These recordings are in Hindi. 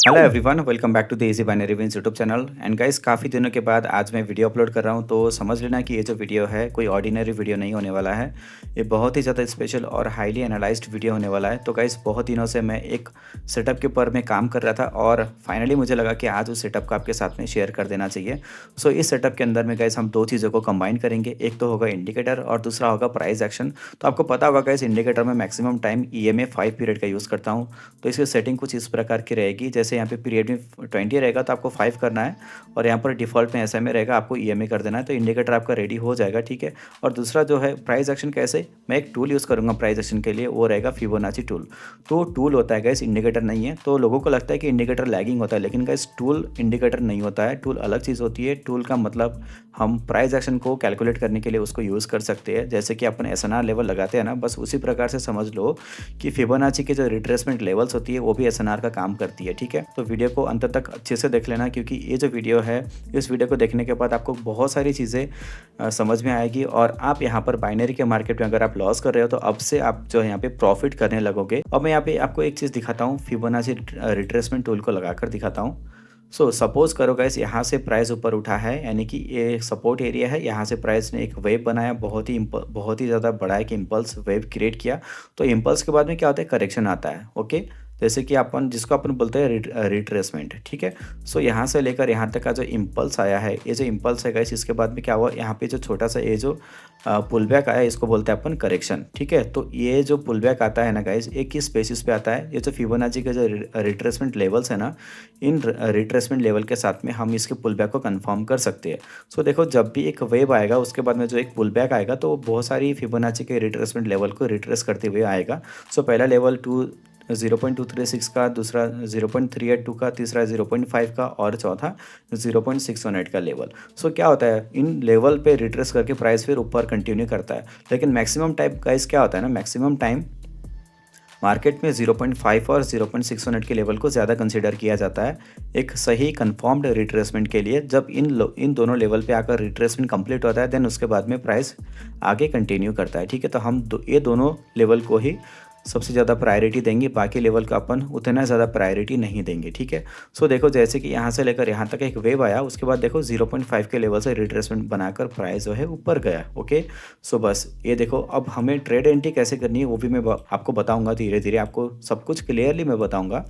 Hello everyone, welcome back to the easy binary wins YouTube channel. And guys, काफ़ी दिनों के बाद आज मैं वीडियो अपलोड कर रहा हूं, तो समझ लेना कि ये जो वीडियो है कोई ऑर्डिनरी वीडियो नहीं होने वाला है। ये बहुत ही ज़्यादा स्पेशल और हाईली एनालाइज्ड वीडियो होने वाला है। तो गाइस, बहुत दिनों से मैं एक सेटअप के ऊपर में काम कर रहा था और फाइनली मुझे लगा कि आज उस सेटअप को आपके साथ में शेयर कर देना चाहिए। सो इस सेटअप के अंदर में गाइस हम दो चीज़ों को कंबाइन करेंगे। एक तो होगा इंडिकेटर और दूसरा होगा प्राइस एक्शन। तो आपको पता होगा गाइस, इंडिकेटर में मैक्सिमम टाइम EMA 5 पीरियड का यूज़ करता हूँ। तो इसकी सेटिंग कुछ इस प्रकार की रहेगी, जैसे यहाँ पे पीरियड में 20 रहेगा तो आपको 5 करना है, और यहाँ पर डिफ़ॉल्ट में SMA रहेगा, आपको EMA कर देना है। तो इंडिकेटर आपका रेडी हो जाएगा, ठीक है। और दूसरा जो है प्राइस एक्शन, कैसे मैं एक टूल यूज़ करूँगा प्राइस एक्शन के लिए, वो रहेगा फिबोनाची टूल। तो टूल होता है गाइस, इंडिकेटर नहीं है। तो लोगों को लगता है कि इंडिकेटर लैगिंग होता है, लेकिन गाइस टूल इंडिकेटर नहीं होता है। टूल अलग चीज़ होती है। टूल का मतलब हम प्राइस एक्शन को कैलकुलेट करने के लिए उसको यूज़ कर सकते हैं। जैसे कि अपन SNR लेवल लगाते हैं ना, बस उसी प्रकार से समझ लो कि फिबोनाची के जो रिट्रेसमेंट लेवल्स होती है वो भी SNR का काम करती है, ठीक है। तो वीडियो को अंत तक अच्छे से देख लेना, क्योंकि ये जो वीडियो है, इस वीडियो को देखने के बाद आपको बहुत सारी चीज़ें समझ में आएगी, और आप यहाँ पर बाइनरी के मार्केट में अगर आप लॉस कर रहे हो तो अब से आप जो है यहाँ पे प्रॉफिट करने लगोगे। अब मैं यहाँ पे आपको एक चीज़ दिखाता हूँ, फिबोनाची रिट्रेसमेंट टूल को लगाकर दिखाता हूँ। सो सपोज करो गाइस, यहाँ से प्राइस ऊपर उठा है, यानी कि ये सपोर्ट एरिया है। यहाँ से प्राइस ने एक वेव बनाया, बहुत ही ज़्यादा बड़ा एक इम्पल्स वेव क्रिएट किया। तो इम्पल्स के बाद में क्या होता है, करेक्शन आता है, ओके। जैसे कि अपन जिसको अपन बोलते हैं रिट्रेसमेंट, ठीक है। सो यहाँ से लेकर यहाँ तक का जो इम्पल्स आया है, ये जो इम्पल्स है गाइस, इसके बाद में क्या हुआ, यहाँ पे जो छोटा सा ये जो पुल बैक आया, इसको बोलते हैं अपन करेक्शन, ठीक है। तो ये जो पुल बैक आता है ना गाइस, एक ही स्पेसिस पे आता है। ये जो फिबोनाची के जो रिट्रेसमेंट लेवल्स है ना, इन रिट्रेसमेंट लेवल के साथ में हम इसके पुल बैक को कंफर्म कर सकते हैं। सो देखो, जब भी एक वेव आएगा उसके बाद में जो एक पुल बैक आएगा, तो वो बहुत सारी फिबोनाची के रिट्रेसमेंट लेवल को रिट्रेस करते हुए आएगा। सो पहला लेवल 0.236 का, दूसरा 0.382 का, तीसरा 0.5 का, और चौथा 0.618 का लेवल। सो क्या होता है, इन लेवल पे रिट्रेस करके प्राइस फिर ऊपर कंटिन्यू करता है। लेकिन मैक्सिमम टाइम गाइस क्या होता है ना, मैक्सिमम टाइम मार्केट में 0.5 और 0.618 के लेवल को ज़्यादा कंसीडर किया जाता है एक सही कंफर्म्ड रिट्रेसमेंट के लिए। जब इन दोनों लेवल पे आकर रिट्रेसमेंट कंप्लीट होता है, देन उसके बाद में प्राइस आगे कंटिन्यू करता है, ठीक है। तो हम ये दोनों लेवल को ही सबसे ज़्यादा प्रायोरिटी देंगे, बाकी लेवल का अपन उतना ज़्यादा प्रायोरिटी नहीं देंगे, ठीक है। सो देखो, जैसे कि यहाँ से लेकर यहाँ तक एक वेव आया, उसके बाद देखो 0.5 के लेवल से रिट्रेसमेंट बनाकर प्राइस जो है ऊपर गया, ओके। सो बस ये देखो, अब हमें ट्रेड एंट्री कैसे करनी है वो भी मैं आपको बताऊंगा। धीरे धीरे आपको सब कुछ क्लियरली मैं बताऊंगा।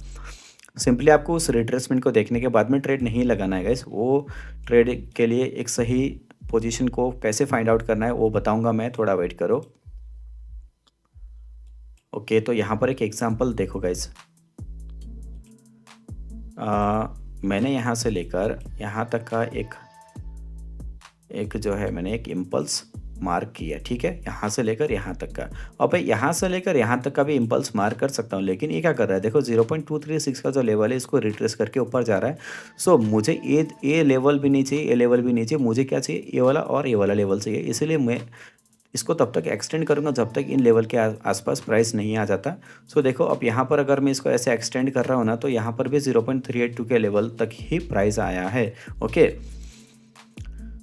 सिंपली आपको उस रिट्रेसमेंट को देखने के बाद में ट्रेड नहीं लगाना है गाइस। वो ट्रेड के लिए एक सही पोजीशन को कैसे फाइंड आउट करना है वो बताऊंगा मैं, थोड़ा वेट करो। ओके, तो यहाँ पर एक एग्जांपल देखो गाइस। मैंने यहाँ से लेकर यहाँ तक का एक एक जो है, मैंने एक इम्पल्स मार्क किया, ठीक है, यहाँ से लेकर यहाँ तक का। और भाई यहाँ से लेकर यहाँ तक का भी इम्पल्स मार्क कर सकता हूँ, लेकिन ये क्या कर रहा है, देखो 0.236 का जो लेवल है इसको रिट्रेस करके ऊपर जा रहा है। सो मुझे ये लेवल भी नहीं चाहिए, ये लेवल भी नहीं चाहिए, मुझे क्या चाहिए, ये वाला और ये वाला लेवल चाहिए। इसलिए मैं इसको तब तक एक्सटेंड करूँगा जब तक इन लेवल के आसपास प्राइस नहीं आ जाता। सो देखो, अब यहाँ पर अगर मैं इसको ऐसे एक्सटेंड कर रहा हूँ ना, तो यहाँ पर भी 0.382 के लेवल तक ही प्राइस आया है, ओके।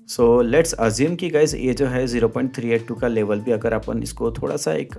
सो लेट्स अज्यूम कि गाइस ये जो है 0.382 का लेवल भी अगर अपन इसको थोड़ा सा एक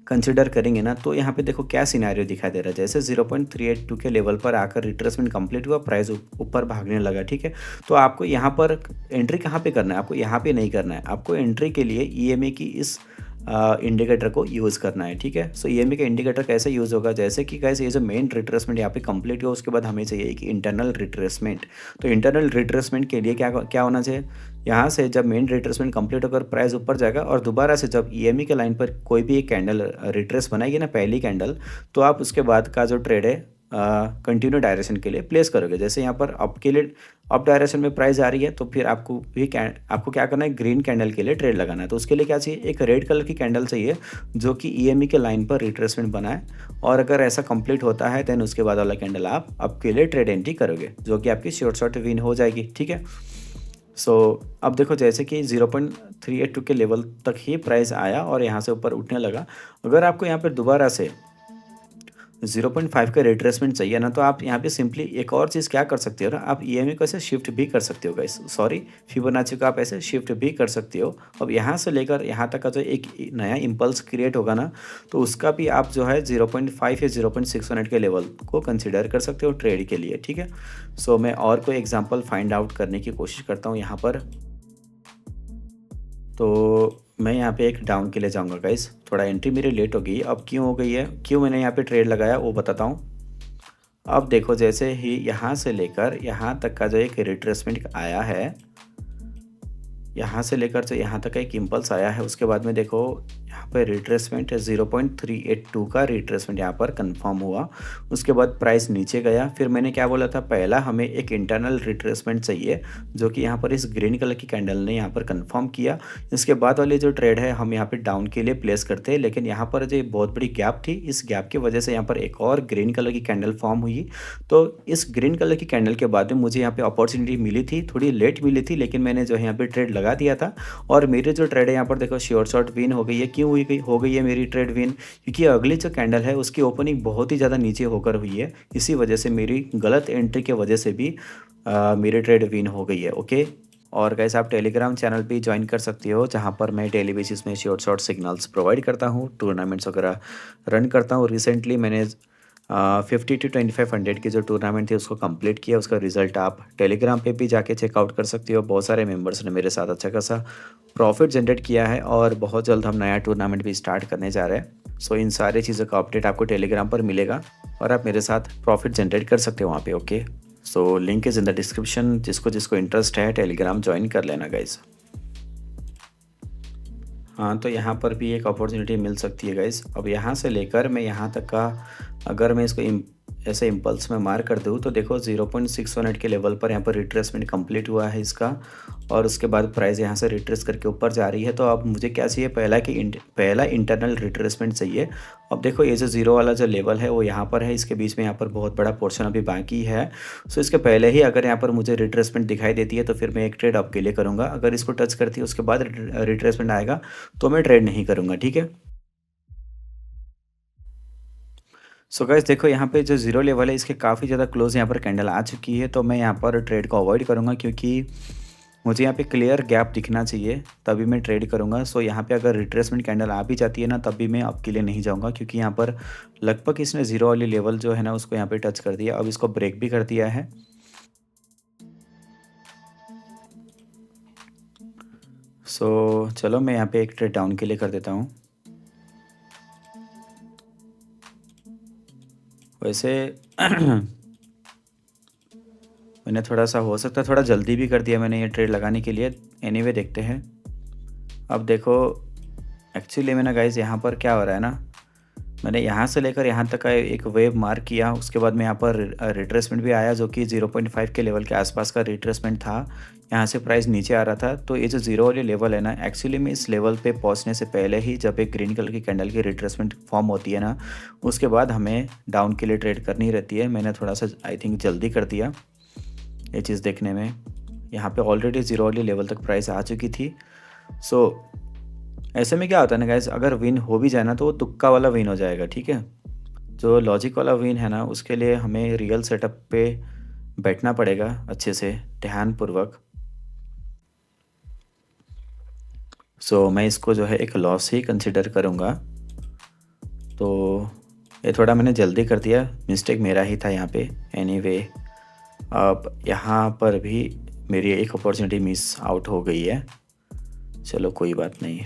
कंसिडर करेंगे ना, तो यहाँ पे देखो क्या सिनेरियो दिखाई दे रहा है। जैसे 0.382 के लेवल पर आकर रिट्रेसमेंट कंप्लीट हुआ, प्राइस ऊपर भागने लगा, ठीक है। तो आपको यहाँ पर एंट्री कहाँ पे करना है, आपको यहाँ पे नहीं करना है। आपको एंट्री के लिए EMA की इस इंडिकेटर को यूज़ करना है, ठीक है। सो EMA का इंडिकेटर कैसे यूज़ होगा, जैसे कि गाइस ये जो मेन रिट्रेसमेंट यहाँ पे कंप्लीट हुआ, उसके बाद हमें चाहिए कि इंटरनल रिट्रेसमेंट। तो इंटरनल रिट्रेसमेंट के लिए क्या क्या होना चाहिए, यहाँ से जब मेन रिट्रेसमेंट कंप्लीट होकर प्राइस ऊपर जाएगा, और दोबारा से जब EMA के लाइन पर कोई भी एक कैंडल रिट्रेस बनाएगी ना, पहली कैंडल, तो आप उसके बाद का जो ट्रेड है कंटिन्यू डायरेक्शन के लिए प्लेस करोगे। जैसे यहाँ पर अप के लिए अप डायरेक्शन में प्राइस आ रही है, तो फिर आपको क्या करना है, ग्रीन कैंडल के लिए ट्रेड लगाना है। तो उसके लिए क्या चाहिए, एक रेड कलर की कैंडल चाहिए जो कि EMA के लाइन पर रिट्रेसमेंट बनाए, और अगर ऐसा कंप्लीट होता है देन उसके बाद वाला कैंडल आप अप के लिए ट्रेड एंट्री करोगे, जो कि आपकी शॉर्ट विन हो जाएगी, ठीक है। सो अब देखो, जैसे कि 0.382 के लेवल तक ही प्राइस आया और यहाँ से ऊपर उठने लगा। अगर आपको यहाँ पर दोबारा से 0.5 का रिट्रेसमेंट चाहिए ना, तो आप यहाँ पे सिंपली एक और चीज़ क्या कर सकते हो ना, आप ईएमए को ऐसे शिफ्ट भी कर सकते हो गाइस, सॉरी फिबोनाची को आप ऐसे शिफ्ट भी कर सकते हो। अब यहाँ से लेकर यहाँ तक का जो एक नया इम्पल्स क्रिएट होगा ना, तो उसका भी आप जो है 0.5 या 0.6 के लेवल को कंसिडर कर सकते हो ट्रेड के लिए, ठीक है। सो मैं और कोई एग्जांपल फाइंड आउट करने की कोशिश करता हूँ यहाँ पर। तो मैं यहाँ पे एक डाउन के लिए जाऊँगा गाइस, थोड़ा एंट्री मेरी लेट हो गई। अब क्यों हो गई है, क्यों मैंने यहाँ पे ट्रेड लगाया वो बताता हूँ। अब देखो जैसे ही यहाँ से लेकर यहाँ तक का जो एक रिट्रेसमेंट आया है, यहाँ से लेकर जो यहाँ तक का एक इम्पल्स आया है, उसके बाद में देखो यहाँ पर रिट्रेसमेंट 0.382 का रिट्रेसमेंट यहाँ पर कंफर्म हुआ। उसके बाद प्राइस नीचे गया। फिर मैंने क्या बोला था, पहला हमें एक इंटरनल रिट्रेसमेंट चाहिए, जो कि यहाँ पर इस ग्रीन कलर की कैंडल ने यहाँ पर कंफर्म किया। इसके बाद वाली जो ट्रेड है हम यहाँ पर डाउन के लिए प्लेस करते हैं, लेकिन यहाँ पर जो बहुत बड़ी गैप थी, इस गैप की वजह से यहाँ पर एक और ग्रीन कलर की कैंडल फॉर्म हुई। तो इस ग्रीन कलर की कैंडल के बाद में मुझे यहाँ पे अपॉर्चुनिटी मिली थी, थोड़ी लेट मिली थी, लेकिन मैंने जो है यहाँ पे ट्रेड लगा दिया था। और मेरी जो ट्रेड है यहाँ पर देखो श्योर शॉट विन हो गई है। क्यों हो गई है मेरी ट्रेड विन, क्योंकि अगली जो कैंडल है उसकी ओपनिंग बहुत ही ज़्यादा नीचे होकर हुई है। इसी वजह से मेरी गलत एंट्री के वजह से भी मेरी ट्रेड विन हो गई है। ओके, और गाइस आप टेलीग्राम चैनल भी ज्वाइन कर सकते हो, जहाँ पर मैं डेली बेसिस में शॉर्ट सिग्नल्स प्रोवाइड करता हूँ, टूर्नामेंट्स वगैरह रन करता हूँ। रिसेंटली मैंने 50 to 2500 की जो टूर्नामेंट थी उसको कंप्लीट किया। उसका रिजल्ट आप टेलीग्राम पे भी जाके चेकआउट कर सकते हो। बहुत सारे मेंबर्स ने मेरे साथ अच्छा खासा प्रॉफिट जनरेट किया है, और बहुत जल्द हम नया टूर्नामेंट भी स्टार्ट करने जा रहे हैं। सो इन सारी चीज़ों का अपडेट आपको टेलीग्राम पर मिलेगा, और आप मेरे साथ प्रॉफिट जनरेट कर सकते हो वहाँ पे। Okay, so link is in the description, जिसको जिसको इंटरेस्ट है टेलीग्राम ज्वाइन कर लेना गाइज। हाँ, तो यहाँ पर भी एक अपॉर्चुनिटी मिल सकती है गाइस। अब यहाँ से लेकर मैं यहाँ तक का अगर मैं इसको ऐसे इम्पल्स में मार कर दूँ, तो देखो 0.618 के लेवल पर यहाँ पर रिट्रेसमेंट कंप्लीट हुआ है इसका, और उसके बाद प्राइस यहाँ से रिट्रेस करके ऊपर जा रही है। तो अब मुझे क्या चाहिए, पहला इंटरनल रिट्रेसमेंट चाहिए। अब देखो ये जो जीरो वाला जो लेवल है वो यहाँ पर है, इसके बीच में यहाँ पर बहुत बड़ा पोर्शन अभी बाकी है। सो इसके पहले ही अगर यहाँ पर मुझे रिट्रेसमेंट दिखाई देती है तो फिर मैं एक ट्रेड अप के लिए करूँगा। अगर इसको टच करती है उसके बाद रिट्रेसमेंट आएगा तो मैं ट्रेड नहीं करूँगा, ठीक है। सो गाइस देखो यहाँ पे जो जीरो लेवल है इसके काफ़ी ज़्यादा क्लोज यहाँ पर कैंडल आ चुकी है, तो मैं यहाँ पर ट्रेड को अवॉइड करूँगा, क्योंकि मुझे यहाँ पे क्लियर गैप दिखना चाहिए तभी मैं ट्रेड करूँगा। सो यहाँ पे अगर रिट्रेसमेंट कैंडल आ भी जाती है ना, तब भी मैं अप के लिए नहीं जाऊँगा, क्योंकि यहाँ पर लगभग इसने जीरो वाली लेवल जो है ना उसको यहाँ पे टच कर दिया। अब इसको ब्रेक भी कर दिया है। सो चलो मैं यहाँ पे एक ट्रेड डाउन के लिए कर देता हूँ। वैसे मैंने थोड़ा सा हो सकता है थोड़ा जल्दी भी कर दिया मैंने ये ट्रेड लगाने के लिए। एनीवे देखते हैं। अब देखो एक्चुअली मैंने गाइज यहाँ पर क्या हो रहा है ना, मैंने यहाँ से लेकर यहाँ तक का एक वेव मार्क किया। उसके बाद में यहाँ पर रिट्रेसमेंट भी आया, जो कि 0.5 के लेवल के आसपास का रिट्रेसमेंट था। यहाँ से प्राइस नीचे आ रहा था। तो ये जो जीरो वाली लेवल है ना, एक्चुअली में इस लेवल पे पहुँचने से पहले ही जब एक ग्रीन कलर की कैंडल की रिट्रेसमेंट फॉर्म होती है ना, उसके बाद हमें डाउन के लिए ट्रेड करनी रहती है। मैंने थोड़ा सा आई थिंक जल्दी कर दिया ये चीज़ देखने में। यहाँ पे ऑलरेडी जीरो वाली लेवल तक प्राइस आ चुकी थी। सो ऐसे में क्या होता है ना गाइस, अगर विन हो भी जाए ना तो वो तुक्का वाला विन हो जाएगा, ठीक है। जो लॉजिक वाला विन है ना, उसके लिए हमें रियल सेटअप पे बैठना पड़ेगा अच्छे से ध्यानपूर्वक। सो मैं इसको जो है एक लॉस ही कंसिडर करूँगा। तो ये थोड़ा मैंने जल्दी कर दिया, मिस्टेक मेरा ही था यहाँ पे। एनीवे अब यहाँ पर भी मेरी एक अपॉर्चुनिटी मिस आउट हो गई है। चलो कोई बात नहीं।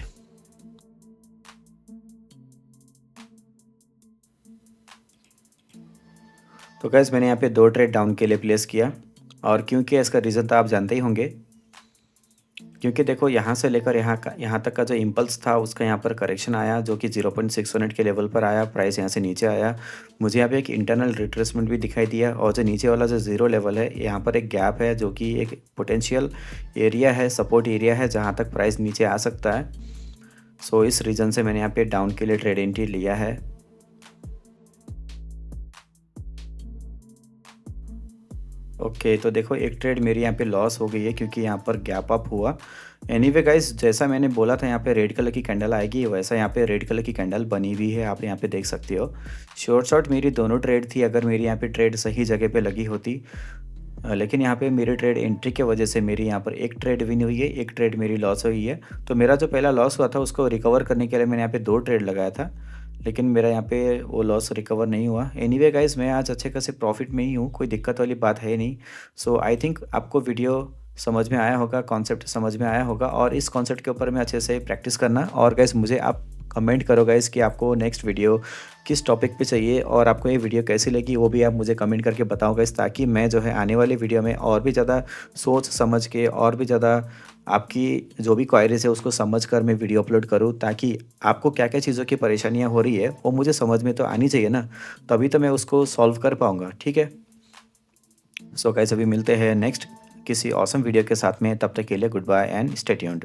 तो गैस मैंने यहाँ पे 2 ट्रेड डाउन के लिए प्लेस किया, और क्योंकि इसका रीज़न तो आप जानते ही होंगे। क्योंकि देखो यहाँ से लेकर यहाँ तक का जो इम्पल्स था उसका यहाँ पर करेक्शन आया, जो कि 0.618 के लेवल पर आया। प्राइस यहाँ से नीचे आया। मुझे यहाँ पे एक इंटरनल रिट्रेसमेंट भी दिखाई दिया, और जो नीचे वाला जो ज़ीरो लेवल है यहाँ पर एक गैप है, जो कि एक पोटेंशियल एरिया है, सपोर्ट एरिया है, जहाँ तक प्राइस नीचे आ सकता है। सो इस रीज़न से मैंने यहाँ पे डाउन के लिए ट्रेड एंट्री लिया है। ओके, तो देखो एक ट्रेड मेरी यहाँ पे लॉस हो गई है क्योंकि यहाँ पर गैप अप हुआ। एनीवे गाइस, जैसा मैंने बोला था यहाँ पे रेड कलर की कैंडल आएगी, वैसा यहाँ पे रेड कलर की कैंडल बनी हुई है, आप यहाँ पे देख सकते हो। शॉर्ट मेरी दोनों ट्रेड थी, अगर मेरी यहाँ पे ट्रेड सही जगह पे लगी होती। लेकिन यहाँ पे मेरी ट्रेड एंट्री की वजह से मेरी यहाँ पर एक ट्रेड विन हुई है, एक ट्रेड मेरी लॉस हुई है। तो मेरा जो पहला लॉस हुआ था उसको रिकवर करने के लिए मैंने यहाँ पे 2 ट्रेड लगाया था, लेकिन मेरा यहाँ पे वो लॉस रिकवर नहीं हुआ। एनीवे गाइस, मैं आज अच्छे खासे प्रॉफिट में ही हूँ, कोई दिक्कत वाली बात है नहीं। सो आई थिंक आपको वीडियो समझ में आया होगा, कॉन्सेप्ट समझ में आया होगा, और इस कॉन्सेप्ट के ऊपर में अच्छे से प्रैक्टिस करना। और गाइस मुझे आप कमेंट करो गाइस कि आपको नेक्स्ट वीडियो किस टॉपिक पे चाहिए और आपको ये वीडियो कैसी लगी, वो भी आप मुझे कमेंट करके बताओ गाइस, ताकि मैं जो है आने वाले वीडियो में और भी ज़्यादा सोच समझ के और भी ज़्यादा आपकी जो भी क्वायरीज है उसको समझ कर मैं वीडियो अपलोड करूँ, ताकि आपको क्या क्या चीज़ों की परेशानियाँ हो रही है वो मुझे समझ में तो आनी चाहिए ना, तभी तो मैं उसको सॉल्व कर पाऊँगा। ठीक है। सो गाइस, अभी मिलते हैं नेक्स्ट किसी ऑसम वीडियो के साथ में, तब तक के लिए goodbye and stay tuned.